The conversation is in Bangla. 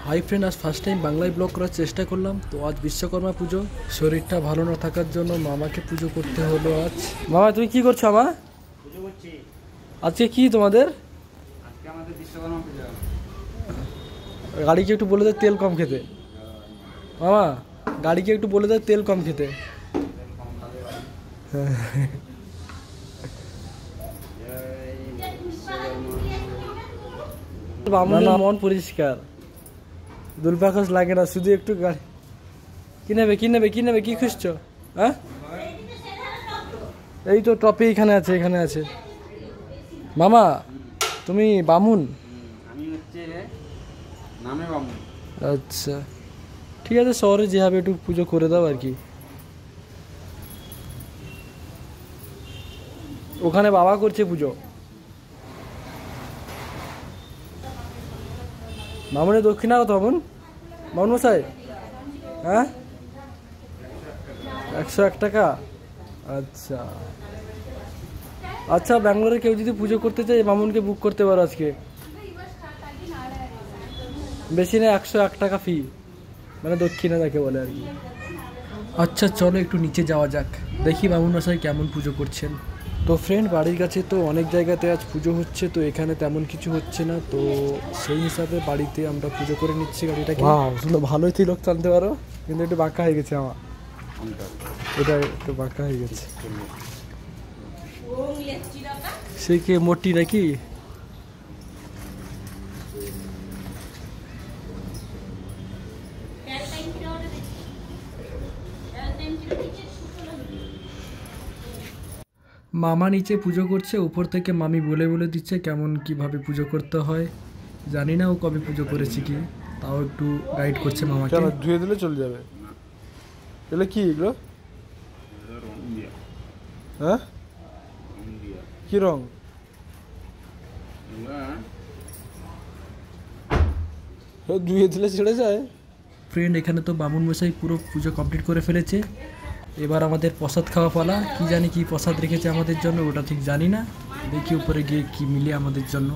হাই ফ্রেন্ড, আজ ফার্স্ট টাইম বাংলায় ব্লগ করার চেষ্টা করলাম। তো আজ বিশ্বকর্মা পুজো, শরীরটা ভালো না থাকার জন্য মামাকে পুজো করতে হলো আজ। মামা তুমি কি করছো? মা পুজো করছি। আজকে কি তোমাদের? আজকে আমাদের বিশ্বকর্মা পূজা। গাড়িকে একটু বলে দাও তেল কম খেতে। মামা গাড়িকে একটু বলে দাও তেল কম খেতে। বামুনের মন পরিষ্কার, দুলপাখস লাগে না, শুধু একটু গাড়ি। কি নেবে কি নেবে কি নেবে কি খুঁজছো? হ্যাঁ এই তো টপি এখানে আছে, এখানে আছে। মামা তুমি বামুন? আমি হচ্ছে নামে বামুন। আচ্ছা ঠিক আছে, শহরে যেভাবে একটু পুজো করে দাও আর কি। ওখানে বাবা করছে পুজো। মামুনের দক্ষিণা কত মামুন? মামুন মশাই, হ্যাঁ 101 টাকা। আচ্ছা আচ্ছা, ব্যাঙ্গালোরে কেউ যদি পুজো করতে চায় মামুনকে বুক করতে পারো আজকে। বেশি না, 101 টাকা ফি, মানে দক্ষিণা যাকে বলে আর কি। আচ্ছা চলো একটু নিচে যাওয়া যাক, দেখি মামুন মশাই কেমন পুজো করছেন। তো ফ্রেন্ড, বাড়ির কাছে তো অনেক জায়গাতে আজ পুজো হচ্ছে, তো এখানে তেমন কিছু হচ্ছে না, তো সেই হিসাবে বাড়িতে আমরা পুজো করে নিচ্ছি গাড়িটাকে। ভালোই তিলক টানতে পারো, কিন্তু একটু বাঁকা হয়ে গেছে আমার, এটা একটু বাঁকা হয়ে গেছে। সে কে মোটি নাকি? মামা নিচে পুজো করছে, উপর থেকে মামি বলে বলে দিচ্ছে কেমন কিভাবে পুজো করতে হয়। জানি না ও কবে পুজো করেছে কি, তাও একটু গাইড করছে মামাকে। ধুয়ে দিলে চলে যাবে। এগুলো কি? এগুলো হ্যাঁ কি রং? ধুয়ে দিলে ছেড়ে যায়। ফ্রেন্ড, এখানে তো বামুন মশাই পুরো পুজো কমপ্লিট করে ফেলেছে। এবার আমাদের প্রসাদ খাওয়া পালা। কি জানি কি প্রসাদ রেখেছে আমাদের জন্য, ওটা ঠিক জানি না। দেখি উপরে গিয়ে কি মিলে আমাদের জন্য।